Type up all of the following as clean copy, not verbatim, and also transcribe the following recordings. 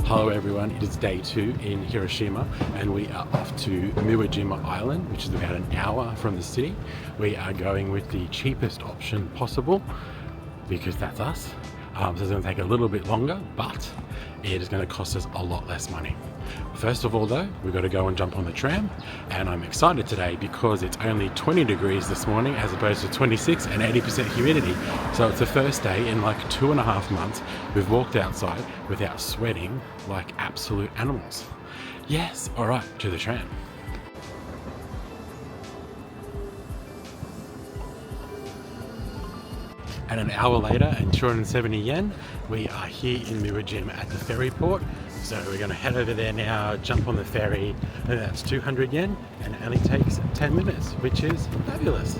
Hello everyone, it is day 2 in Hiroshima and we are off to Miyajima Island, which is about an hour from the city. We are going with the cheapest option possible because that's us. So it's going to take a little bit longer, but it is going to cost us a lot less money. First of all though, we've got to go and jump on the tram, and I'm excited today because it's only 20 degrees this morning as opposed to 26 and 80% humidity. So it's the first day in like 2.5 months we've walked outside without sweating like absolute animals. Yes, alright, to the tram. And an hour later and 270 yen, we are here in Miyajima at the ferry port. So we're going to head over there now, jump on the ferry, and that's 200 yen, and it only takes 10 minutes, which is fabulous.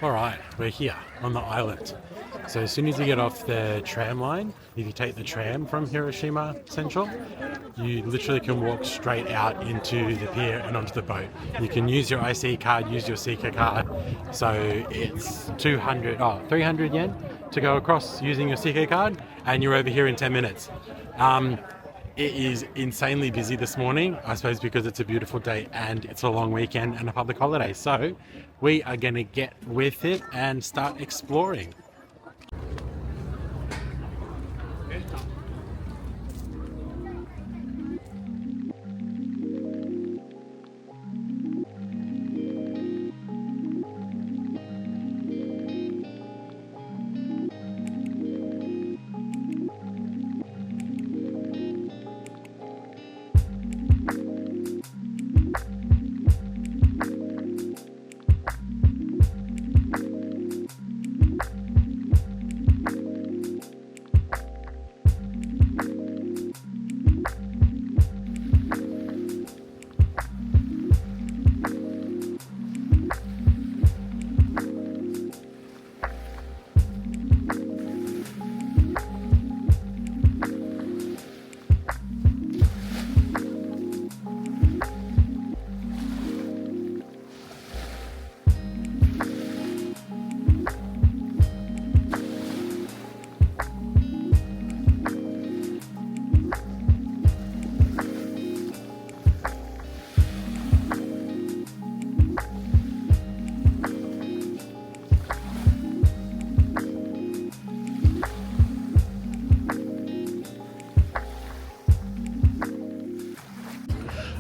Alright, we're here on the island. So as soon as you get off the tram line, if you take the tram from Hiroshima Central, you literally can walk straight out into the pier and onto the boat. You can use your IC card, use your Seeker card. So it's 300 yen to go across using your Seeker card, and you're over here in 10 minutes. It is insanely busy this morning, I suppose because it's a beautiful day and it's a long weekend and a public holiday. So we are going to get with it and start exploring.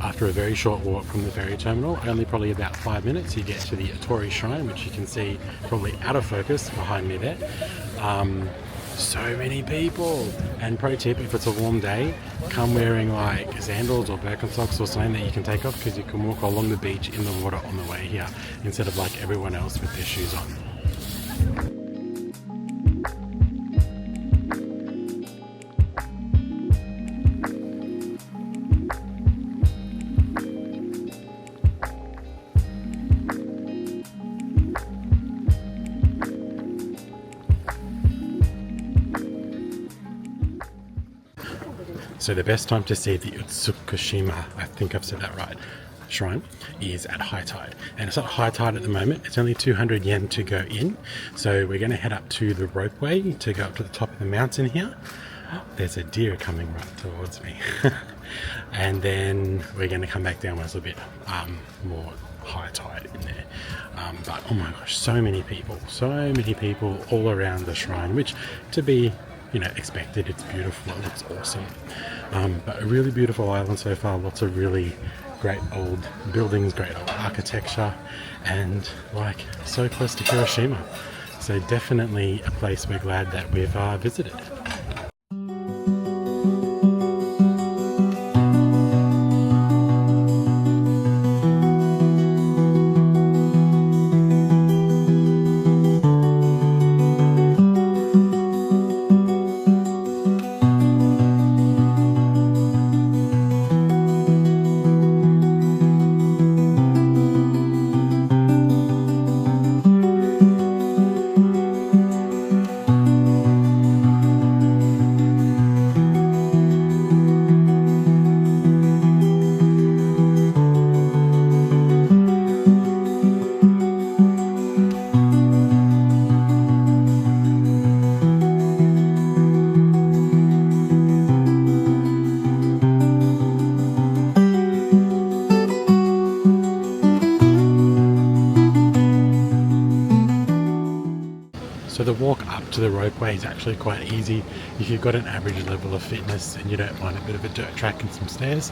After a very short walk from the ferry terminal, only probably about 5 minutes, you get to the Seto Shrine, which you can see probably out of focus behind me there. So many people. And pro tip, if it's a warm day, come wearing like sandals or Birkenstocks or something that you can take off, because you can walk along the beach in the water on the way here instead of like everyone else with their shoes on. So the best time to see the Itsukushima, I think I've said that right, shrine, is at high tide. And it's not high tide at the moment, it's only 200 yen to go in. So we're going to head up to the ropeway to go up to the top of the mountain here. Oh, there's a deer coming right towards me. And then we're going to come back down when it's a bit more high tide in there. But oh my gosh, so many people all around the shrine, which to be expected. It's beautiful, it looks awesome. But a really beautiful island so far, lots of really great old buildings, great old architecture, and like so close to Hiroshima. So definitely a place we're glad that we've visited. So the walk up to the ropeway is actually quite easy if you've got an average level of fitness and you don't mind a bit of a dirt track and some stairs.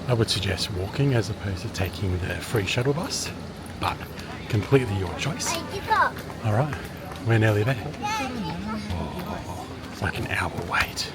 I would suggest walking as opposed to taking the free shuttle bus, but completely your choice. Alright, we're nearly there. Oh, it's like an hour wait.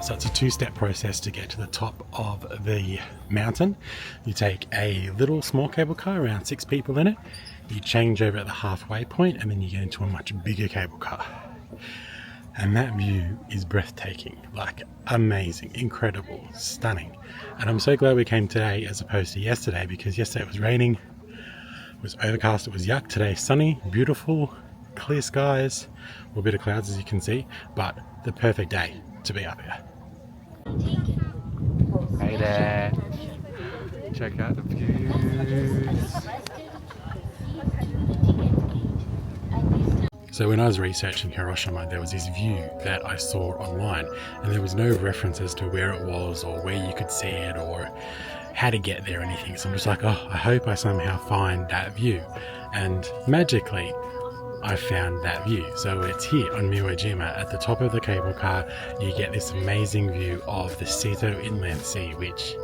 So it's a two-step process to get to the top of the mountain. You take a little small cable car, around 6 people in it. You change over at the halfway point and then you get into a much bigger cable car. And that view is breathtaking, like amazing, incredible, stunning. And I'm so glad we came today as opposed to yesterday, because yesterday it was raining, it was overcast, it was yuck. Today sunny, beautiful, clear skies, a bit of clouds as you can see, but the perfect day to be up here. Hey there, check out the views. So when I was researching Hiroshima, there was this view that I saw online, and there was no reference as to where it was or where you could see it or how to get there or anything. So I'm just like, oh, I hope I somehow find that view. And magically, I found that view. So it's here on Miyajima at the top of the cable car. You get this amazing view of the Seto Inland Sea, which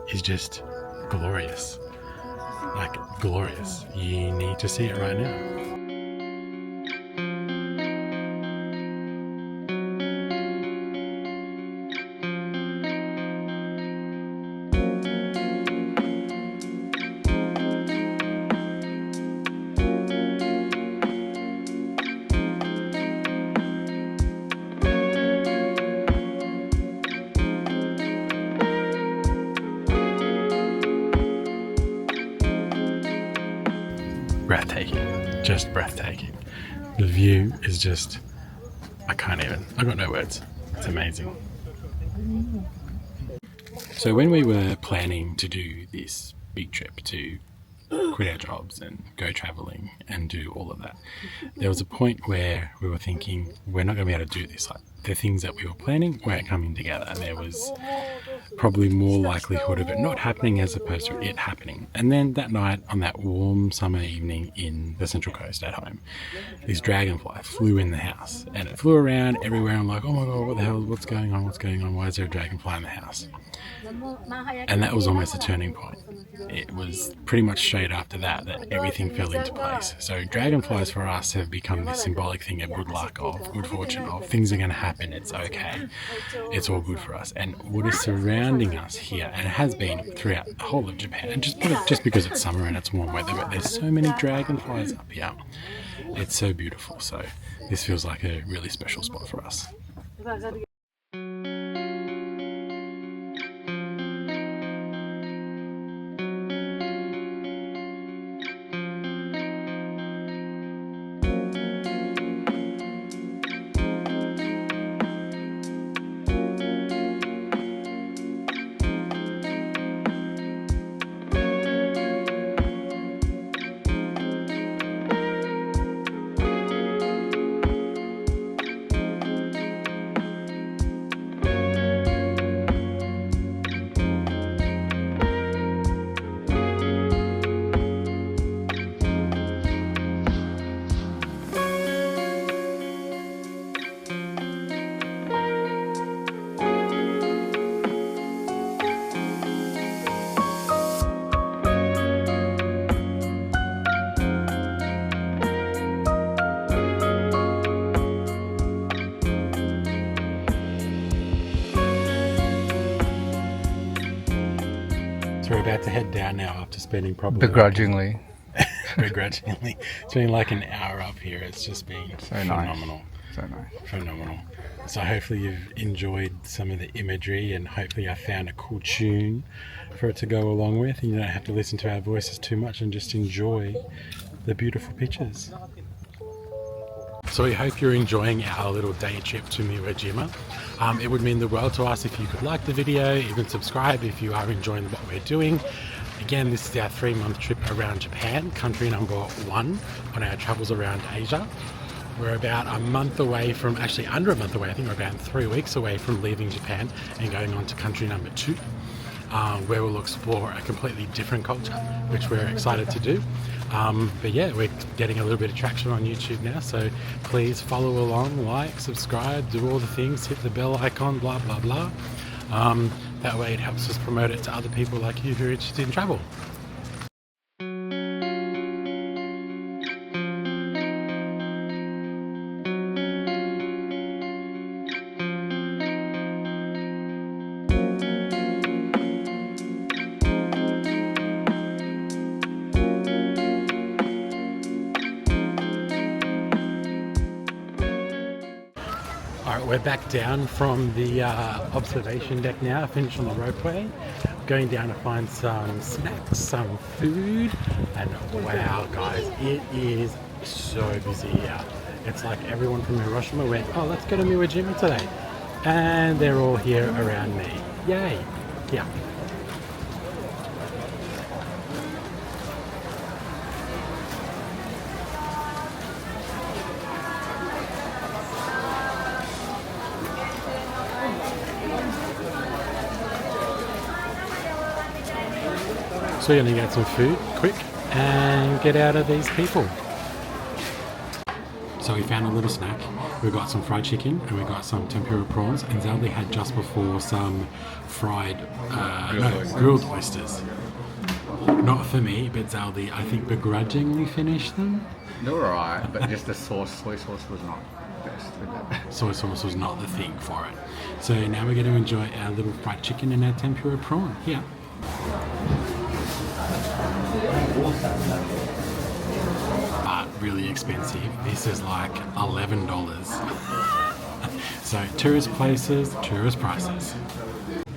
is just glorious. Like glorious. You need to see it right now. Breathtaking, just breathtaking. The view is just, I've got no words. It's amazing. So when we were planning to do this big trip to quit our jobs and go traveling and do all of that, there was a point where we were thinking, we're not going to be able to do this. Like, the things that we were planning weren't coming together, and there was probably more likelihood of it not happening as opposed to it happening. And then that night, on that warm summer evening in the Central Coast at home, this dragonfly flew in the house, and it flew around everywhere. I'm like, oh my god, what the hell, what's going on, why is there a dragonfly in the house? And that was almost a turning point. It was pretty much straight after that everything fell into place. So dragonflies for us have become this symbolic thing of good luck, of good fortune, of things are going to happen, it's okay, it's all good for us. And what is surrounding us here, and it has been throughout the whole of Japan, and just because it's summer and it's warm weather, but there's so many dragonflies up here. It's so beautiful. So this feels like a really special spot for us. So we're about to head down now after spending probably Begrudgingly. begrudgingly spending like an hour up here. It's just been So phenomenal. nice. So nice. Phenomenal. So hopefully you've enjoyed some of the imagery, and hopefully I found a cool tune for it to go along with, and you don't have to listen to our voices too much and just enjoy the beautiful pictures. So we hope you're enjoying our little day trip to Miyajima. It would mean the world to us if you could like the video, even subscribe if you are enjoying what we're doing. Again, this is our 3-month trip around Japan, country number 1 on our travels around Asia. We're about a month away from, actually under a month away, I think we're about 3 weeks away from leaving Japan and going on to country number 2, where we'll explore a completely different culture, which we're excited to do. But yeah, we're getting a little bit of traction on YouTube now, so please follow along, like, subscribe, do all the things, hit the bell icon, blah blah blah. That way it helps us promote it to other people like you who are interested in travel. Alright, we're back down from the observation deck now, finished on the ropeway. Going down to find some snacks, some food, and wow guys, it is so busy here. It's like everyone from Hiroshima went, oh let's go to Miyajima today. And they're all here around me. Yay! Yeah. So we're going to get some food quick and get out of these people. So we found a little snack. We got some fried chicken and we got some tempura prawns, and Zaldi had just before some fried, grilled oysters. Not for me, but Zaldi, I think, begrudgingly finished them. They were alright, but just the sauce, soy sauce was not best with it. Soy sauce was not the thing for it. So now we're going to enjoy our little fried chicken and our tempura prawn here. But really expensive. This is like $11. So tourist places, tourist prices.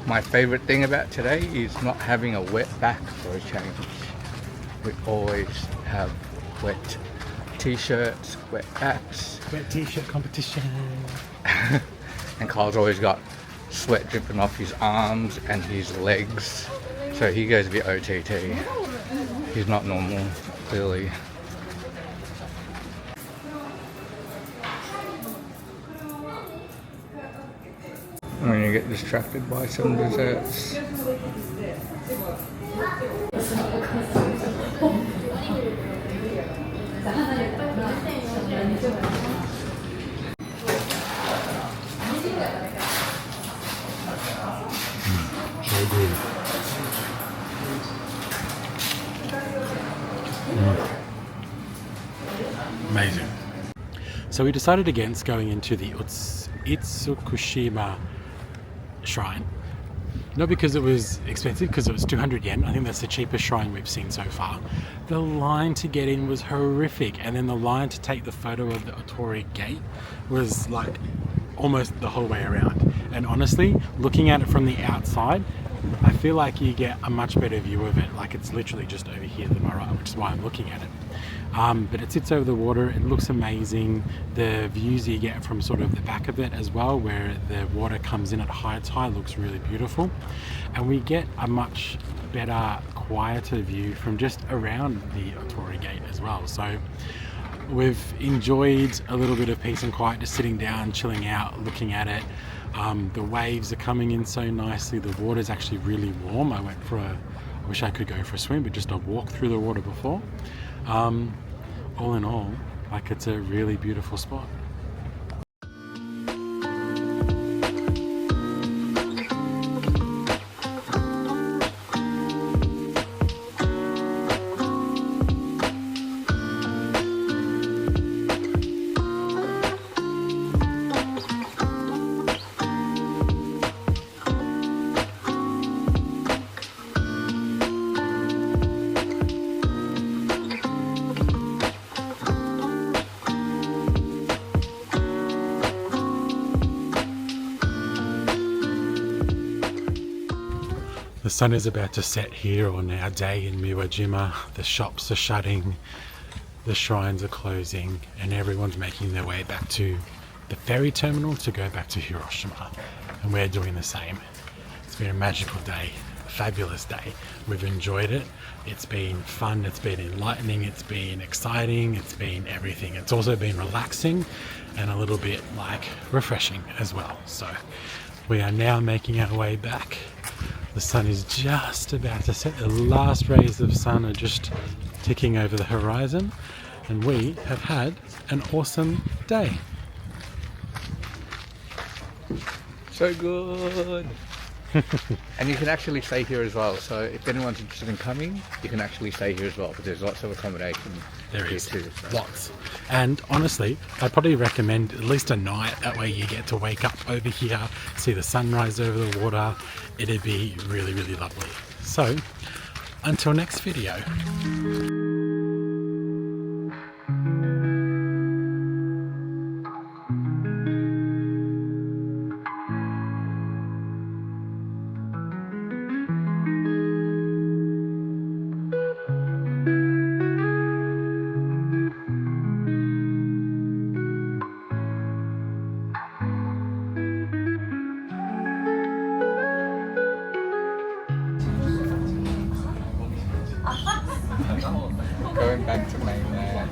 My favourite thing about today is not having a wet back for a change. We always have wet t-shirts, wet backs. Wet t-shirt competition. And Carl's always got sweat dripping off his arms and his legs. So he goes a bit OTT. He's not normal, clearly. I'm gonna get distracted by some desserts. So good. Amazing. So we decided against going into the Itsukushima Shrine. Not because it was expensive, because it was 200 yen. I think that's the cheapest shrine we've seen so far. The line to get in was horrific, and then the line to take the photo of the Otori gate was like almost the whole way around. And honestly, looking at it from the outside, I feel like you get a much better view of it. Like it's literally just over here to my right, which is why I'm looking at it. But it sits over the water. It looks amazing. The views you get from sort of the back of it as well, where the water comes in at high tide, looks really beautiful. And we get a much better, quieter view from just around the Otori gate as well. So we've enjoyed a little bit of peace and quiet, just sitting down, chilling out, looking at it. The waves are coming in so nicely. The water's actually really warm. I wish I could go for a swim, but just a walk through the water before. All in all, like it's a really beautiful spot. The sun is about to set here on our day in Miyajima. The shops are shutting, the shrines are closing, and everyone's making their way back to the ferry terminal to go back to Hiroshima. And we're doing the same. It's been a magical day, a fabulous day. We've enjoyed it. It's been fun, it's been enlightening, it's been exciting, it's been everything. It's also been relaxing and a little bit like refreshing as well. So we are now making our way back. The sun is just about to set. The last rays of sun are just ticking over the horizon, and we have had an awesome day. So good. And you can actually stay here as well. So if anyone's interested in coming, you can actually stay here as well. But there's lots of accommodation. There here is too, so. lots. And honestly, I'd probably recommend at least a night. That way you get to wake up over here, see the sunrise over the water. It'd be really, really lovely. So until next video. Going back to mainland.